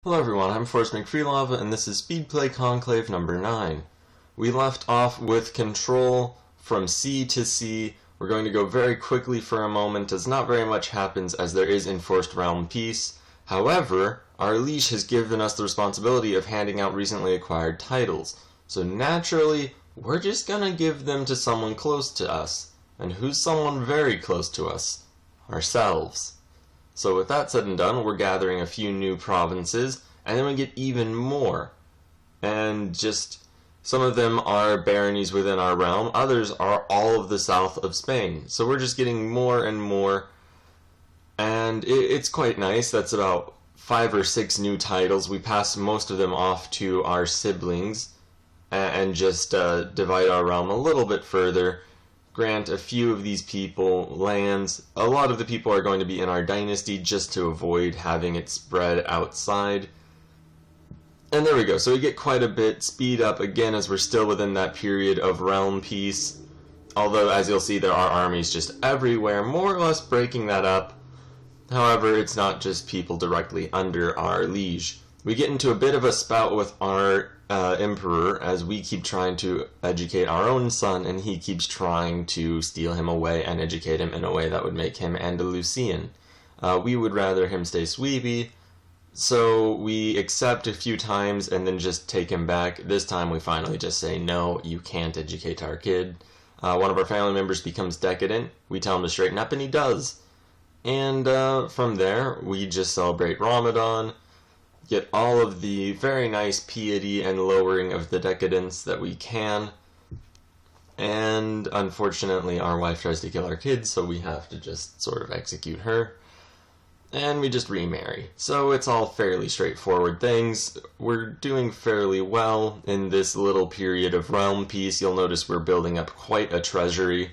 Hello everyone, I'm Forrest McFreelove, and this is Speedplay Conclave number 9. We left off with control from C to C. We're going to go very quickly for a moment, as not very much happens as there is enforced realm peace. However, our liege has given us the responsibility of handing out recently acquired titles. So naturally, we're just gonna give them to someone close to us. And who's someone very close to us? Ourselves. So with that said and done, we're gathering a few new provinces, and then we get even more. And just, some of them are baronies within our realm, others are all of the south of Spain. So we're just getting more and more, and it's quite nice. That's about 5 or 6 new titles. We pass most of them off to our siblings, and just divide our realm a little bit further. Grant a few of these people lands. A lot of the people are going to be in our dynasty just to avoid having it spread outside. And there we go. So we get quite a bit speed up again as we're still within that period of realm peace. Although, as you'll see, there are armies just everywhere, more or less breaking that up. However, it's not just people directly under our liege. We get into a bit of a spout with our emperor as we keep trying to educate our own son, and he keeps trying to steal him away and educate him in a way that would make him Andalusian. We would rather him stay sweepy, so we accept a few times and then just take him back. This time we finally just say, no, you can't educate our kid. One of our family members becomes decadent. We tell him to straighten up, and he does. And from there, we just celebrate Ramadan, get all of the very nice piety and lowering of the decadence that we can. And unfortunately, our wife tries to kill our kids, so we have to just sort of execute her. And we just remarry. So it's all fairly straightforward things. We're doing fairly well in this little period of realm peace. You'll notice we're building up quite a treasury.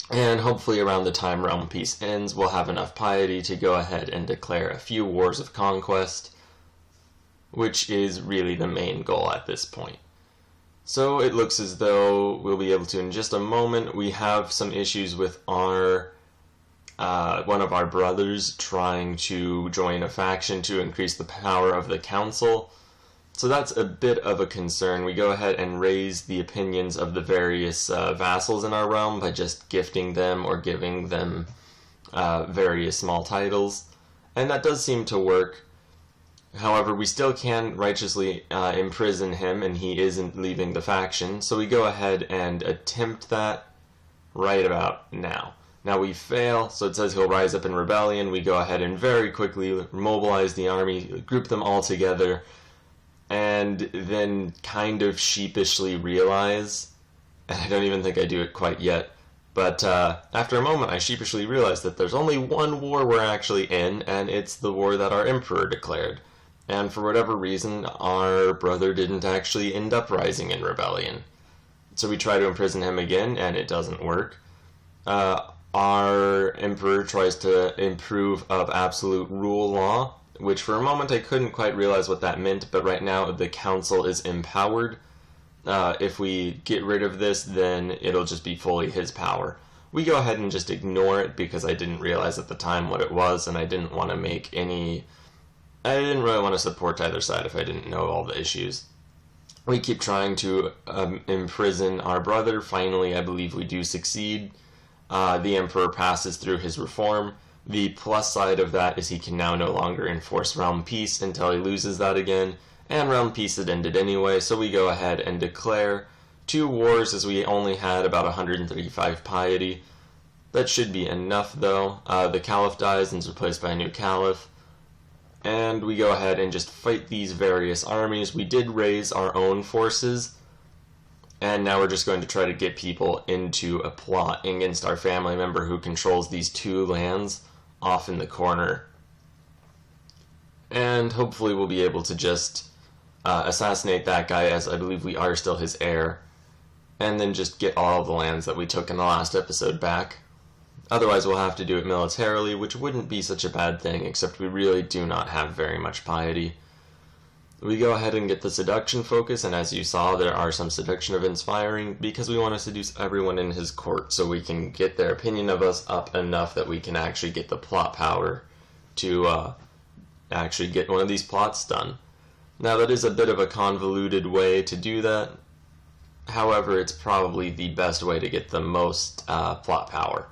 And hopefully around the time realm peace ends, we'll have enough piety to go ahead and declare a few wars of conquest, which is really the main goal at this point. So it looks as though we'll be able to in just a moment. We have some issues with our one of our brothers trying to join a faction to increase the power of the council. So that's a bit of a concern. We go ahead and raise the opinions of the various vassals in our realm by just gifting them or giving them various small titles. And that does seem to work. However, we still can righteously imprison him, and he isn't leaving the faction, so we go ahead and attempt that right about now. Now we fail, so it says he'll rise up in rebellion. We go ahead and very quickly mobilize the army, group them all together, and then kind of sheepishly realize, and I don't even think I do it quite yet, but after a moment I sheepishly realize that there's only one war we're actually in, and it's the war that our emperor declared. And for whatever reason, our brother didn't actually end up rising in rebellion. So we try to imprison him again, and it doesn't work. Our emperor tries to improve of absolute rule law, which for a moment I couldn't quite realize what that meant, but right now the council is empowered. If we get rid of this, then it'll just be fully his power. We go ahead and just ignore it because I didn't realize at the time what it was, and I didn't want to make any... I didn't really want to support either side if I didn't know all the issues. We keep trying to imprison our brother. Finally, I believe we do succeed. The emperor passes through his reform. The plus side of that is he can now no longer enforce realm peace until he loses that again. And realm peace had ended anyway, so we go ahead and declare 2 wars as we only had about 135 piety. That should be enough though. The caliph dies and is replaced by a new caliph. And we go ahead and just fight these various armies. We did raise our own forces, and now we're just going to try to get people into a plot against our family member who controls these 2 lands off in the corner. And hopefully we'll be able to just assassinate that guy, as I believe we are still his heir, and then just get all of the lands that we took in the last episode back. Otherwise, we'll have to do it militarily, which wouldn't be such a bad thing, except we really do not have very much piety. We go ahead and get the seduction focus, and as you saw, there are some seduction events firing, because we want to seduce everyone in his court, so we can get their opinion of us up enough that we can actually get the plot power to actually get one of these plots done. Now that is a bit of a convoluted way to do that. However, it's probably the best way to get the most plot power.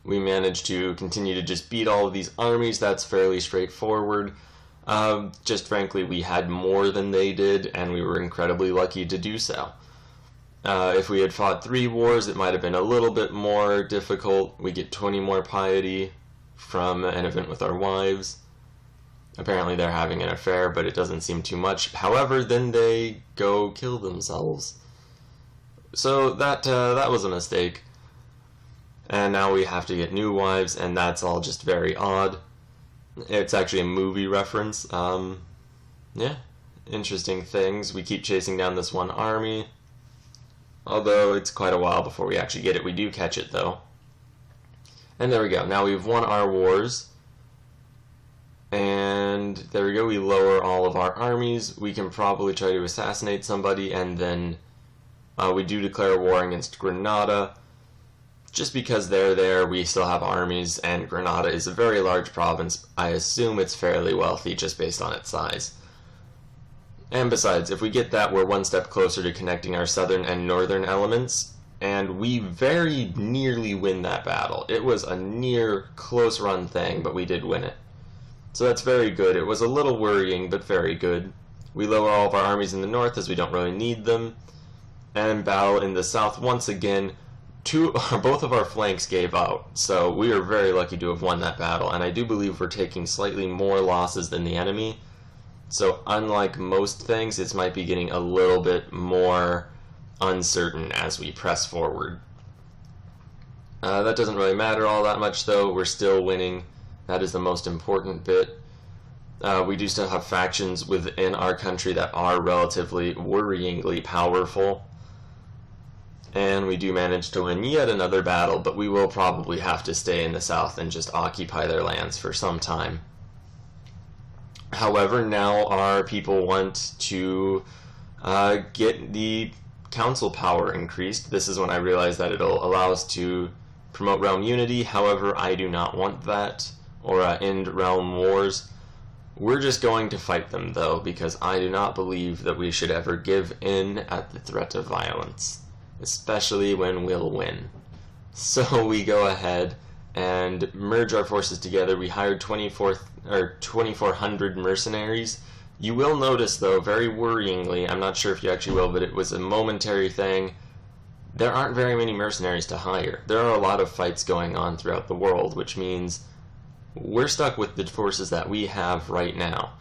We managed to continue to just beat all of these armies. That's fairly straightforward. Just frankly, we had more than they did, and we were incredibly lucky to do so. If we had fought 3 wars, it might have been a little bit more difficult. We get 20 more piety from an event with our wives. Apparently they're having an affair, but it doesn't seem too much. However, then they go kill themselves. So that was a mistake. And now we have to get new wives, and that's all just very odd. It's actually a movie reference. Yeah, interesting things. We keep chasing down this one army. Although it's quite a while before we actually get it. We do catch it, though. And there we go. Now we've won our wars. And there we go. We lower all of our armies. We can probably try to assassinate somebody. And then we do declare war against Granada. Just because they're there, we still have armies. And Granada is a very large province. I assume it's fairly wealthy just based on its size. And besides, if we get that, we're one step closer to connecting our southern and northern elements. And we very nearly win that battle. It was a near close run thing, but we did win it. So that's very good. It was a little worrying, but very good. We lower all of our armies in the north as we don't really need them. And battle in the south once again. Both of our flanks gave out. So we are very lucky to have won that battle. And I do believe we're taking slightly more losses than the enemy. So unlike most things, it might be getting a little bit more uncertain as we press forward. That doesn't really matter all that much, though. We're still winning. That is the most important bit. We do still have factions within our country that are relatively worryingly powerful. And we do manage to win yet another battle, but we will probably have to stay in the south and just occupy their lands for some time. However, now our people want to get the council power increased. This is when I realized that it'll allow us to promote realm unity. However, I do not want that, or end realm wars. We're just going to fight them, though, because I do not believe that we should ever give in at the threat of violence, especially when we'll win. So we go ahead and merge our forces together. We hired 2,400 mercenaries. You will notice, though, very worryingly, I'm not sure if you actually will, but it was a momentary thing. There aren't very many mercenaries to hire. There are a lot of fights going on throughout the world, which means we're stuck with the forces that we have right now.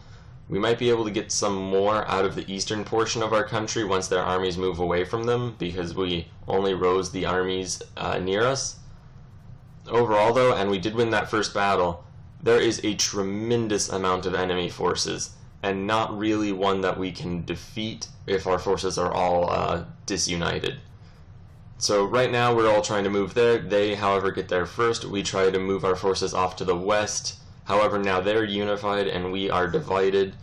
We might be able to get some more out of the eastern portion of our country once their armies move away from them, because we only rose the armies near us. Overall, though, and we did win that first battle, there is a tremendous amount of enemy forces, and not really one that we can defeat if our forces are all disunited. So right now we're all trying to move there. They, however, get there first. We try to move our forces off to the west. However, now they're unified and we are divided.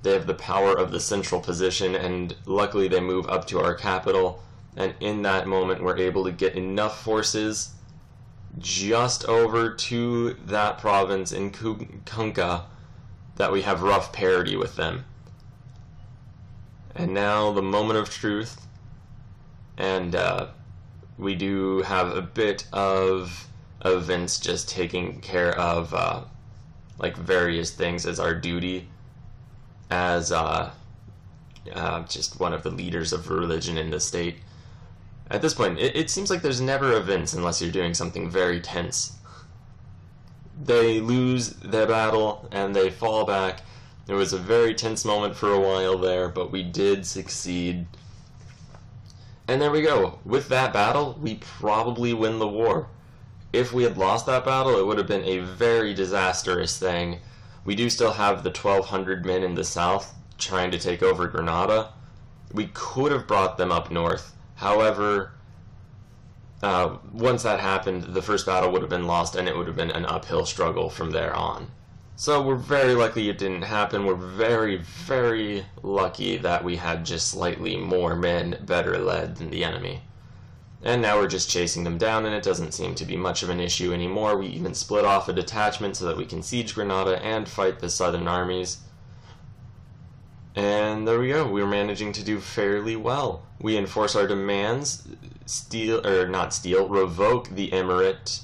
They have the power of the central position, and luckily they move up to our capital. And in that moment, we're able to get enough forces just over to that province in Kunka that we have rough parity with them. And now the moment of truth. And we do have a bit of events just taking care of like various things as our duty as just one of the leaders of religion in the state. At this point, it seems like there's never events unless you're doing something very tense. They lose their battle and they fall back. It was a very tense moment for a while there, but we did succeed. And there we go. With that battle, we probably win the war. If we had lost that battle, it would have been a very disastrous thing. We do still have the 1,200 men in the south trying to take over Granada. We could have brought them up north. However, once that happened, the first battle would have been lost and it would have been an uphill struggle from there on. So we're very lucky it didn't happen. We're very, very lucky that we had just slightly more men better led than the enemy. And now we're just chasing them down, and it doesn't seem to be much of an issue anymore. We even split off a detachment so that we can siege Granada and fight the southern armies. And there we go, we're managing to do fairly well. We enforce our demands, revoke the emirate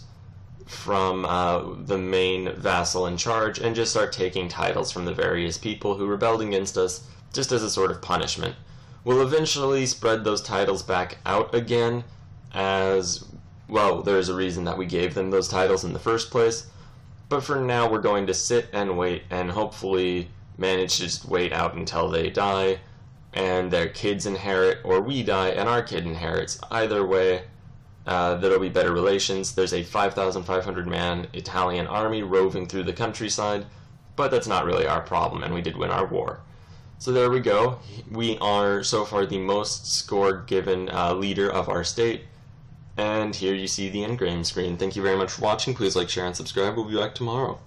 from the main vassal in charge, and just start taking titles from the various people who rebelled against us, just as a sort of punishment. We'll eventually spread those titles back out again, as, well, there's a reason that we gave them those titles in the first place, but for now we're going to sit and wait and hopefully manage to just wait out until they die and their kids inherit, or we die and our kid inherits. Either way, there'll be better relations. There's a 5,500 man Italian army roving through the countryside, but that's not really our problem, and we did win our war. So there we go. We are so far the most scored given leader of our state. And here you see the end game screen. Thank you very much for watching. Please like, share, and subscribe. We'll be back tomorrow.